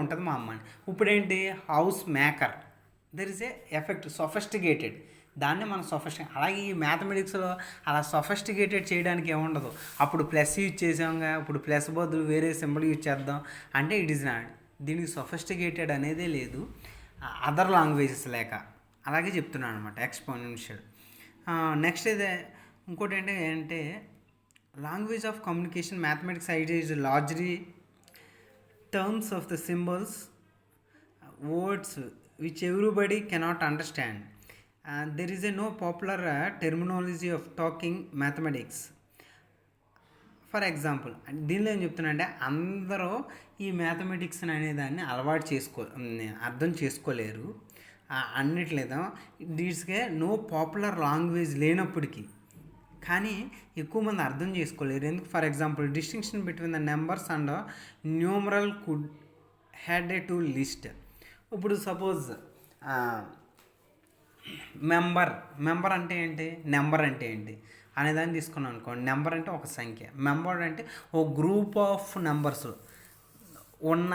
ఉంటుంది మా అమ్మ అని. ఇప్పుడేంటి house maker. There is a effect sophisticated. దాన్ని మనం అలాగే ఈ మ్యాథమెటిక్స్లో అలా సొఫిస్టికేటెడ్ చేయడానికి ఏముండదు. అప్పుడు ప్లస్ యూజ్ చేసాంగా, ఇప్పుడు ప్లస్ బదులు వేరే సింబల్ యూజ్ చేద్దాం అంటే ఇట్ ఈస్ నాట్. దీనికి సొఫిస్టికేటెడ్ అనేదే లేదు, అదర్ లాంగ్వేజెస్ లేక. అలాగే చెప్తున్నాను అనమాట, ఎక్స్పోనెన్షియల్. నెక్స్ట్ ఇదే ఇంకోటి ఏంటంటే language of communication mathematics idea is largely terms of the symbols, words which everybody cannot understand. There is no popular terminology of talking mathematics. For example దీనిలో ఏం చెప్తున్నా అందరూ ఈ మ్యాథమెటిక్స్ అనేదాన్ని అర్థం చేసుకోలేరు. అన్నిట్లేదా దీట్స్కే నో పాపులర్ లాంగ్వేజ్ లేనప్పటికీ కానీ ఎక్కువ మంది అర్థం చేసుకోలేరు. ఎందుకు? For example distinction between the numbers and numeral could had A to list. ఇప్పుడు సపోజ్ మెంబర్ అంటే ఏంటి, నెంబర్ అంటే ఏంటి అనేదాన్ని తీసుకున్నాం అనుకోండి. నెంబర్ అంటే ఒక సంఖ్య, మెంబర్ అంటే ఒక గ్రూప్ ఆఫ్ నెంబర్స్ ఉన్న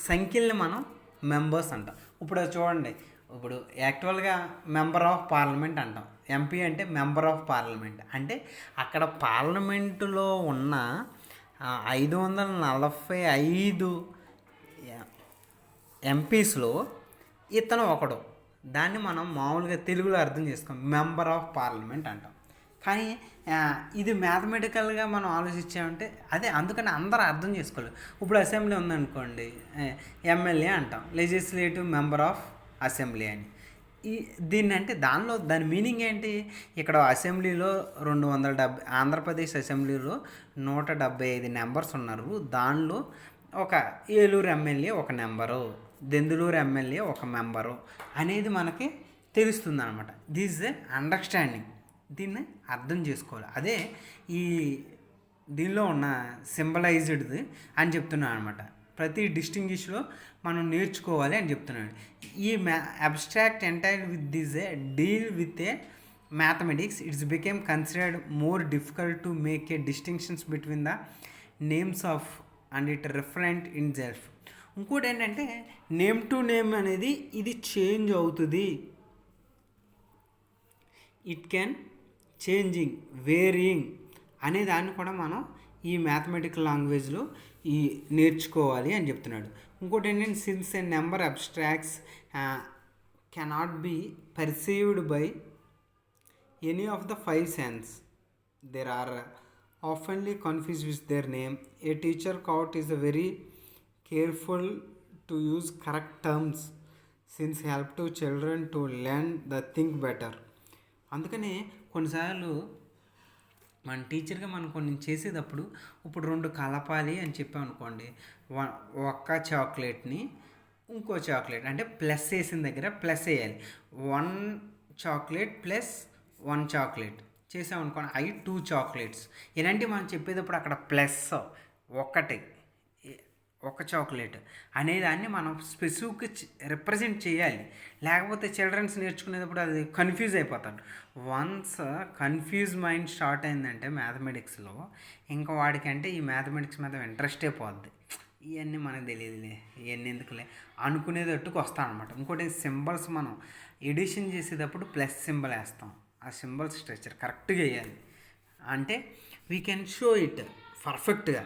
సంఖ్యల్ని మనం మెంబర్స్ అంటాం. ఇప్పుడు చూడండి, ఇప్పుడు యాక్చువల్గా మెంబర్ ఆఫ్ పార్లమెంట్ అంటాం. ఎంపీ అంటే మెంబర్ ఆఫ్ పార్లమెంట్. అంటే అక్కడ పార్లమెంటులో ఉన్న 545 ఎంపీస్లో ఇతను ఒకడు. దాన్ని మనం మామూలుగా తెలుగులో అర్థం చేసుకోం, మెంబర్ ఆఫ్ పార్లమెంట్ అంటాం. కానీ ఇది మ్యాథమెటికల్గా మనం ఆలోచించామంటే అదే, అందుకని అందరూ అర్థం చేసుకోలేదు. ఇప్పుడు అసెంబ్లీ ఉందనుకోండి, ఎమ్మెల్యే అంటాం, లెజిస్లేటివ్ మెంబర్ ఆఫ్ అసెంబ్లీ అని. దీన్ని అంటే దాని మీనింగ్ ఏంటి? ఇక్కడ అసెంబ్లీలో 270, ఆంధ్రప్రదేశ్ అసెంబ్లీలో 175 నెంబర్స్ ఉన్నారు. దానిలో ఒక ఏలూరు ఎమ్మెల్యే ఒక నెంబరు, దెందులూరు ఎమ్మెల్యే ఒక మెంబరు అనేది మనకి తెలుస్తుంది అనమాట. This is a understanding. దీన్ని అర్థం చేసుకోవాలి. అదే ఈ దీనిలో ఉన్న సింబలైజ్డ్ది అని చెప్తున్నాను అనమాట. ప్రతి డిస్టింగ్విష్లో మనం నేర్చుకోవాలి అని చెప్తున్నాడు. ఈ abstract entire with this A deal with a mathematics it's became considered more difficult to make a distinctions between the names of and it referent in self. ఇంకోటి ఏంటంటే నేమ్ టు నేమ్ అనేది ఇది చేంజ్ అవుతుంది. ఇట్ క్యాన్ చేంజింగ్, వేరియింగ్ అనే దాన్ని కూడా మనం ఈ మ్యాథమెటికల్ లాంగ్వేజ్లో నేర్చుకోవాలి అని చెప్తున్నాడు. ఇంకోటి ఏంటంటే since a number abstracts cannot be perceived by any of the 5 sense, there are oftenly confused with their name. A teacher court is a very careful to use correct terms since help to children to learn the think better. అందుకనే కొన్నిసార్లు మన టీచర్గా మనం కొన్ని చేసేటప్పుడు ఇప్పుడు 2 కలపాలి అని చెప్పామనుకోండి, ఒక్క చాక్లెట్ని ఇంకో చాక్లెట్ అంటే ప్లస్ వేసిన దగ్గర ప్లస్ వేయాలి. 1 చాక్లెట్ ప్లస్ 1 చాక్లెట్ చేసామనుకోండి, అవి 2 చాక్లెట్స్. ఇలాంటివి మనం చెప్పేటప్పుడు అక్కడ ప్లస్ ఒక చాక్లెట్ అనేదాన్ని మనం స్పెసిఫిక్గా రిప్రజెంట్ చేయాలి. లేకపోతే చిల్డ్రన్స్ నేర్చుకునేటప్పుడు అది కన్ఫ్యూజ్ అయిపోతాడు. వన్స్ కన్ఫ్యూజ్ మైండ్ స్టార్ట్ అయిందంటే మ్యాథమెటిక్స్లో ఇంకా వాడికంటే ఈ మ్యాథమెటిక్స్ మీద ఇంట్రెస్టే పోద్ది. ఇవన్నీ మనకు తెలియదులే, ఇవన్నీ ఎందుకులే అనుకునేటట్టుకు వస్తాం అనమాట. ఇంకోటి సింబల్స్ మనం ఎడిషన్ చేసేటప్పుడు ప్లస్ సింబల్ వేస్తాం. ఆ సింబల్ స్ట్రక్చర్ కరెక్ట్గా వేయాలి. అంటే వీ కెన్ షో ఇట్ పర్ఫెక్ట్గా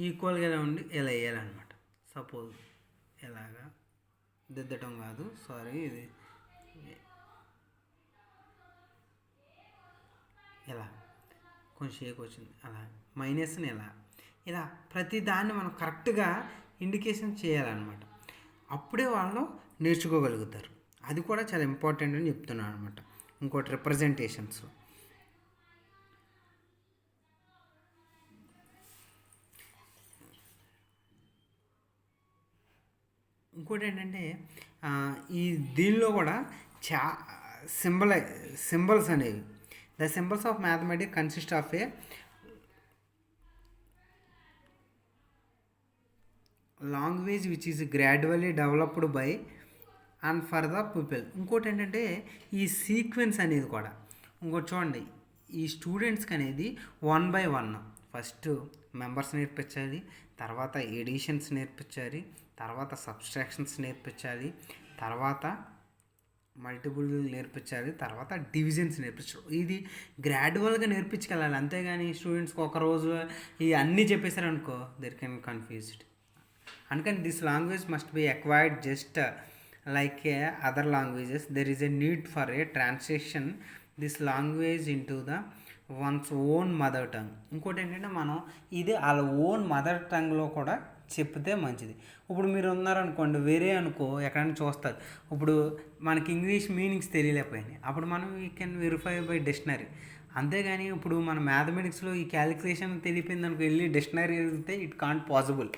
ఈక్వల్గా ఉండి ఇలా వేయాలన్నమాట. సపోజ్ ఎలాగా దిద్దటం కాదు, సారీ, ఇది ఎలా కొంచెం షేక్ వచ్చింది, అలా మైనస్ని ఇలా ప్రతి దాన్ని మనం కరెక్ట్గా ఇండికేషన్ చేయాలన్నమాట. అప్పుడే వాళ్ళు నేర్చుకోగలుగుతారు. అది కూడా చాలా ఇంపార్టెంట్ అని చెప్తున్నాను అనమాట. ఇంకోటి రిప్రజెంటేషన్స్. ఇంకోటి ఏంటంటే ఈ దీనిలో కూడా చా సింబల్స్ అనేవి. The symbols of mathematics consist of A language which is gradually developed by and for the people. ఇంకోటి ఏంటంటే ఈ సీక్వెన్స్ అనేది కూడా ఇంకోటి చూడండి, ఈ స్టూడెంట్స్కి అనేది 1 by 1 ఫస్ట్ మెంబర్స్ నేర్పించాలి, తర్వాత ఎడిషన్స్ నేర్పించాలి, తర్వాత సబ్స్ట్రాక్షన్స్ నేర్పించాలి, తర్వాత మల్టిపుల్ నేర్పించాలి, తర్వాత డివిజన్స్ నేర్పించాలి. ఇది గ్రాడ్యువల్గా నేర్పించగలాలి, అంతేగాని స్టూడెంట్స్కి ఒక రోజు ఈ అన్నీ చెప్పేశారనుకో దెర్ కెన్ కన్ఫ్యూజ్డ్. అందుకని this language must be acquired just like A other languages. There is a need for a translation this language in to the ones own mother tongue. ఇంకోటి ఏంటంటే మనం ఇది వాళ్ళ ఓన్ మదర్ టంగ్లో కూడా చెప్తే మంచిది. ఇప్పుడు మీరు ఉన్నారనుకోండి, వేరే అనుకో ఎక్కడైనా చూస్తారు, ఇప్పుడు మనకి ఇంగ్లీష్ మీనింగ్స్ తెలియలేకపోయినాయి, అప్పుడు మనం we can verify by dictionary. అంతేగాని ఇప్పుడు మన మ్యాథమెటిక్స్లో ఈ క్యాలిక్యులేషన్ తెలిపింది అనుకో, వెళ్ళి డిక్షనరీ అడిగితే it can't possible,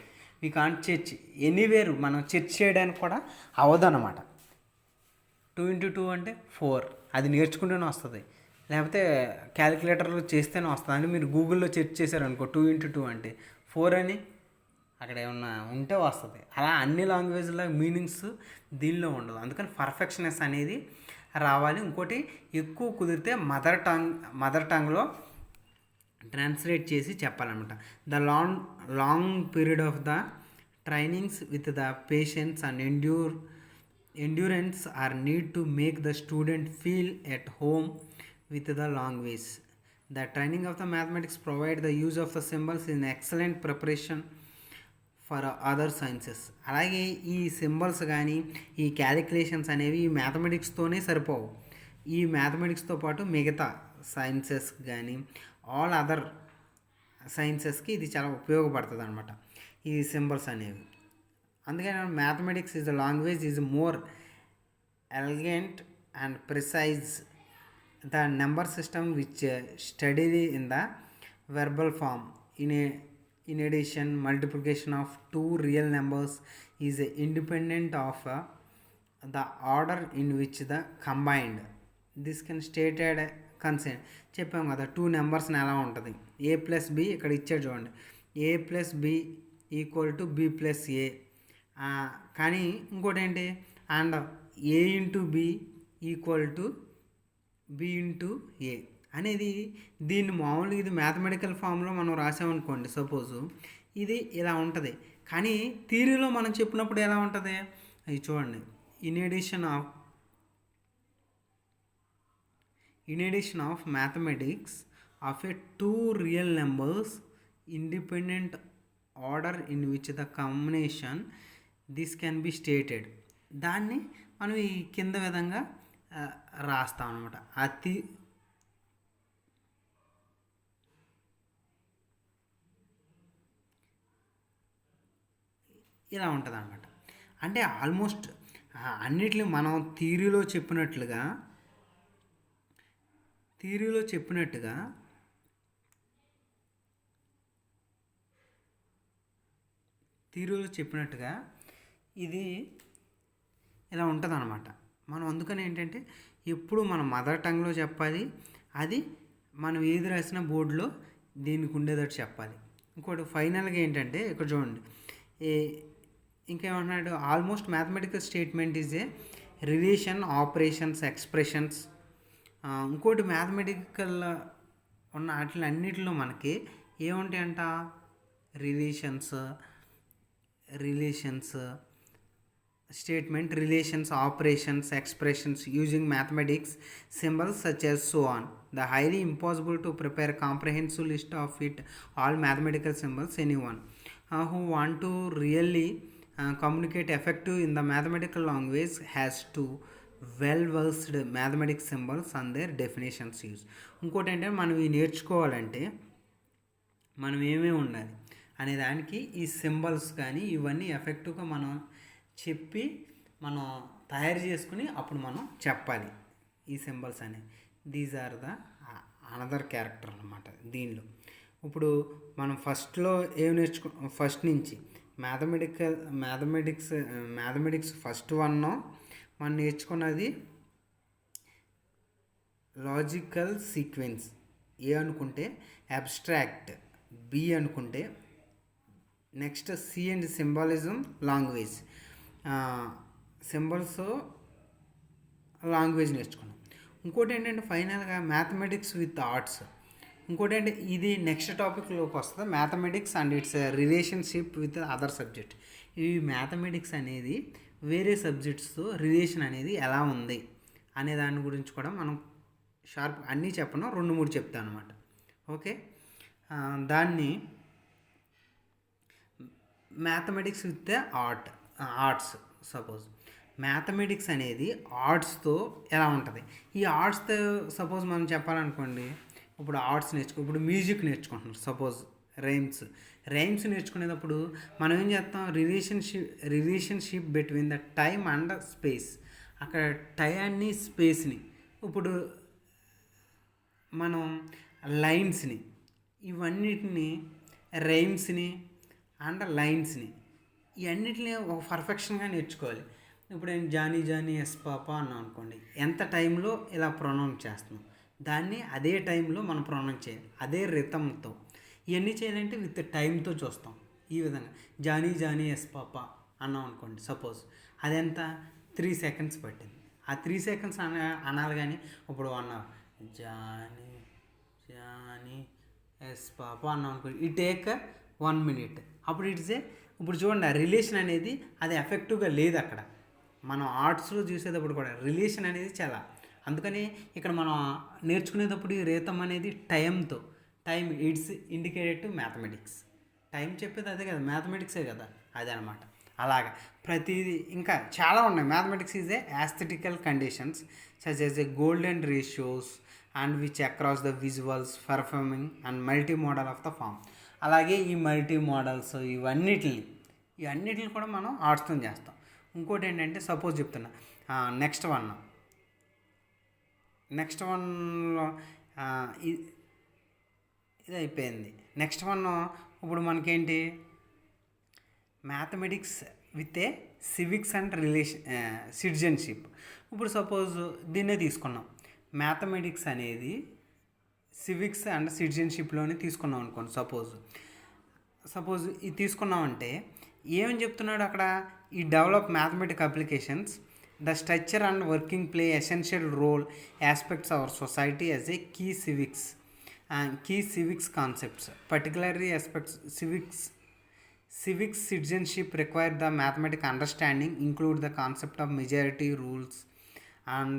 we can't search anywhere, మనం చెర్చ్ చేయడానికి కూడా అవ్వదన్నమాట. 2 into 2 అంటే 4, అది నేర్చుకుంటూనే వస్తుంది, లేకపోతే క్యాలిక్యులేటర్లో చేస్తేనే వస్తుంది. అంటే మీరు గూగుల్లో చెర్చ్ చేశారనుకో 2 into 2 అంటే 4 అని అక్కడ ఏమన్నా ఉంటే వస్తుంది. అలా అన్ని లాంగ్వేజ్ల మీనింగ్స్ దీనిలో ఉండదు, అందుకని పర్ఫెక్షనెస్ అనేది రావాలి. ఇంకోటి ఎక్కువ కుదిరితే మదర్ టంగ్లో ట్రాన్స్లేట్ చేసి చెప్పాలన్నమాట. The long period of the trainings with the patience and endurance are need to make the student feel at home with the language. The training of the mathematics provide the use of the symbols in excellent preparation for other sciences. అలాగే ఈ సింబల్స్ కానీ ఈ క్యాలిక్యులేషన్స్ అనేవి ఈ మ్యాథమెటిక్స్తోనే సరిపోవు, ఈ మ్యాథమెటిక్స్తో పాటు మిగతా సైన్సెస్ కానీ ఆల్ అదర్ సైన్సెస్కి ఇది చాలా ఉపయోగపడుతుంది అనమాట ఈ సింబల్స్ అనేవి. అందుకని mathematics is a language is more elegant and precise the number system which study in the verbal form. In addition, multiplication of two real numbers is independent of the order in which the combined. This can stated consent. చెప్పాం కదా 2 నెంబర్స్ని ఎలా ఉంటుంది, a ప్లస్ బి ఇక్కడ ఇచ్చాడు చూడండి, a plus B equal to B plus A. కానీ ఇంకోటి ఏంటి, and a into B equal to B into A అనేది. దీన్ని మామూలుగా ఇది మ్యాథమెటికల్ ఫామ్లో మనం రాసామనుకోండి సపోజు, ఇది ఇలా ఉంటుంది. కానీ థియరీలో మనం చెప్పినప్పుడు ఎలా ఉంటుంది, అది చూడండి. In addition of mathematics of A 2 real numbers independent order in which the combination this can be stated. దాన్ని మనం ఈ కింద విధంగా రాస్తాం అనమాట. ఇలా ఉంటుంది అనమాట. అంటే ఆల్మోస్ట్ అన్నిటిని మనం థియరీలో చెప్పినట్టుగా ఇది ఇలా ఉంటుంది అనమాట. మనం అందుకని ఏంటంటే ఎప్పుడు మనం మదర్ టంగ్లో చెప్పాలి, అది మనం ఏది రాసిన బోర్డులో దీనికి ఉండేటట్టు చెప్పాలి. ఇంకోటి ఫైనల్గా ఏంటంటే ఇక్కడ చూడండి, ఇంకేమంటున్నాడు, almost mathematical statement is a relation, operations, expressions. ఇంకోటి మ్యాథమెటికల్ ఉన్న వాటిలన్నిటిలో మనకి ఏముంటాయంట, relations statement, relations, operations, expressions using mathematics symbols such as so on. The highly impossible to prepare a comprehensive list of it all mathematical symbols. Anyone who want to really communicate effective in the mathematical language has to well versed mathematics symbols and their definitions use. ఇంకోటి ఏంటంటే మనం ఇవి నేర్చుకోవాలంటే మనం ఏమేమి ఉండాలి అనే దానికి ఈ సింబల్స్ కానీ ఇవన్నీ ఎఫెక్టివ్గా మనం చెప్పి మనం తయారు చేసుకుని అప్పుడు మనం చెప్పాలి ఈ సింబల్స్ అనేవి. These are the another character అన్నమాట దీనిలో. ఇప్పుడు మనం ఫస్ట్ నుంచి మ్యాథమెటిక్స్ మ్యాథమెటిక్స్ ఫస్ట్ వన్ మనం నేర్చుకున్నది లాజికల్ సీక్వెన్స్. ఏ అనుకుంటే అబ్స్ట్రాక్ట్, బి అనుకుంటే next C and symbolism language. Symbols language నేర్చుకున్నాం. ఇంకోటి ఏంటంటే ఫైనల్గా మ్యాథమెటిక్స్ విత్ ఆర్ట్స్. ఇంకోటి అంటే ఇది నెక్స్ట్ టాపిక్లోకి వస్తుంది, mathematics and it's relationship with other subject. ఈ మ్యాథమెటిక్స్ అనేది వేరే సబ్జెక్ట్స్తో రిలేషన్ అనేది ఎలా ఉంది అనే దాని గురించి కూడా మనం షార్ప్ అన్నీ చెప్పను, 2-3 చెప్తాను అనమాట. ఓకే, దాన్ని mathematics with arts. Suppose mathematics అనేది ఆర్ట్స్తో ఎలా ఉంటుంది, ఈ ఆర్ట్స్తో సపోజ్ మనం చెప్పాలనుకోండి, ఇప్పుడు ఆర్ట్స్ ఇప్పుడు మ్యూజిక్ నేర్చుకుంటున్నాం, సపోజ్ రైమ్స్ నేర్చుకునేటప్పుడు మనం ఏం చేస్తాం, relationship between the time and space. అక్కడ టైంని స్పేస్ని, ఇప్పుడు మనం లైన్స్ని, ఇవన్నిటిని రైమ్స్ని అండ్ లైన్స్ని ఇవన్నిటిని ఒక పర్ఫెక్షన్గా నేర్చుకోవాలి. ఇప్పుడు నేను జానీ ఎస్ పాపా అన్నాం అనుకోండి, ఎంత టైంలో ఇలా ప్రొనౌన్స్ చేస్తున్నాం, దాన్ని అదే టైంలో మనం ప్రొనౌన్స్ చేయాలి, అదే రిథంతో. ఇవన్నీ చేయాలంటే విత్ టైంతో చూస్తాం. ఈ విధంగా జానీ ఎస్ పాపా అన్నాం అనుకోండి, సపోజ్ అదెంత 3 seconds పట్టింది. ఆ 3 seconds అనాలి. కానీ ఇప్పుడు 1 hour జానీ ఎస్ పాపా అన్నాం అనుకోండి, ఈ టేక్ 1 minute. అప్పుడు ఇప్పుడు చూడండి, ఆ రిలేషన్ అనేది అది ఎఫెక్టివ్గా లేదు అక్కడ. మనం ఆర్ట్స్లో చూసేటప్పుడు కూడా రిలేషన్ అనేది చాలా, అందుకని ఇక్కడ మనం నేర్చుకునేటప్పుడు ఈ రీతం అనేది time it's indicated to mathematics. Time చెప్పేది అదే కదా, మ్యాథమెటిక్సే కదా, అదే అనమాట. అలాగా ప్రతిదీ ఇంకా చాలా ఉన్నాయి. Mathematics is a aesthetical conditions such as a golden ratios and which across the visuals performing and multi modal of the form. అలాగే ఈ మల్టీ మోడల్స్ ఇవన్నిటిని కూడా మనం ఆర్ట్స్తో చేస్తాం. ఇంకోటి ఏంటంటే సపోజ్ చెప్తున్నా, నెక్స్ట్ వన్లో ఇది అయిపోయింది. నెక్స్ట్ వన్ ఇప్పుడు మనకేంటి, mathematics with a civics and citizenship. ఇప్పుడు సపోజ్ దీన్నే తీసుకున్నాం, మ్యాథమెటిక్స్ అనేది సివిక్స్ అండ్ సిటిజన్షిప్లోనే తీసుకున్నాం అనుకోండి. సపోజ్ ఇది తీసుకున్నామంటే ఏమని చెప్తున్నాడు అక్కడ, ఈ develop mathematic applications the structure and working play essential role aspects our society as a key civics concepts, particularly aspects civics citizenship require the mathematical understanding include the concept of majority rules and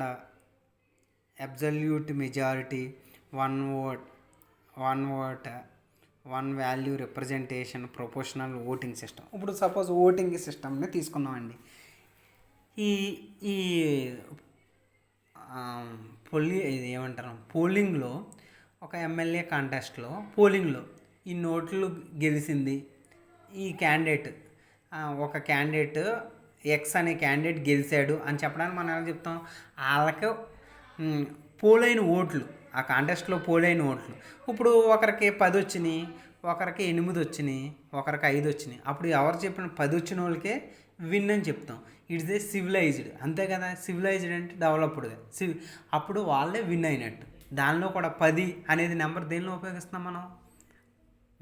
absolute majority, one vote one value representation, proportional voting system. ఇప్పుడు సపోజ్ ఓటింగ్ సిస్టమ్ని తీసుకున్నామండి. ఈ ఇది ఏమంటారు, పోలింగ్లో ఒక ఎమ్మెల్యే కాంటెస్ట్లో పోలింగ్లో ఈ నోట్లు గెలిచింది ఈ క్యాండిడేట్, ఒక క్యాండిడేట్ ఎక్స్ అనే క్యాండిడేట్ గెలిచాడు అని చెప్పడానికి మనం ఎలా చెప్తాం, వాళ్ళకి పోలైన ఓట్లు, ఆ కాంటెస్ట్లో పోలైన ఓట్లు. ఇప్పుడు ఒకరికి 10 వచ్చినాయి, ఒకరికి 8 వచ్చినాయి, ఒకరికి 5 వచ్చినాయి. అప్పుడు ఎవరు చెప్పిన 10 వచ్చిన వాళ్ళకే విన్ అని చెప్తాం. ఇట్స్ ఏ సివిలైజ్డ్, అంతే కదా. సివిలైజ్డ్ అంటే డెవలప్డ్గా, అప్పుడు వాళ్ళే విన్ అయినట్టు. దానిలో కూడా 10 అనేది నెంబర్ దేనిలో ఉపయోగిస్తున్నాం మనం,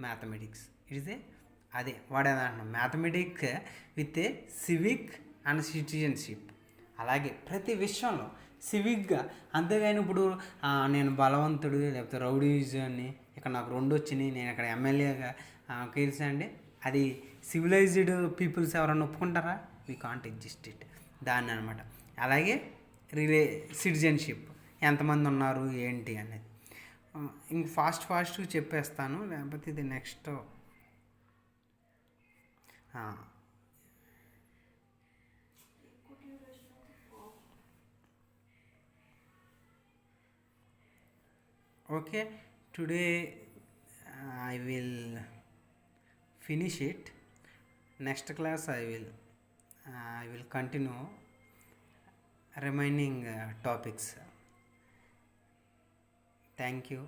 మ్యాథమెటిక్స్. ఇట్స్ ఏ అదే వాడేది అంటున్నాం, mathematic with a civic and citizenship. అలాగే ప్రతి విషయంలో సివిక్గా, అంతేగాని ఇప్పుడు నేను బలవంతుడు లేకపోతే రౌడీజాన్ని, ఇక్కడ నాకు 2 వచ్చినాయి, నేను ఇక్కడ ఎమ్మెల్యేగా గెలిచాండి, అది సివిలైజ్డ్ పీపుల్స్ ఎవరన్నా ఒప్పుకుంటారా, వీ కాంట్ ఎగ్జిస్ట్ ఇట్, దాన్ని అనమాట. అలాగే సిటిజన్షిప్ ఎంతమంది ఉన్నారు ఏంటి అనేది ఇంక ఫాస్ట్గా చెప్పేస్తాను, లేకపోతే ఇది next. Okay, today I will finish it. Next class I will continue remaining topics. Thank you.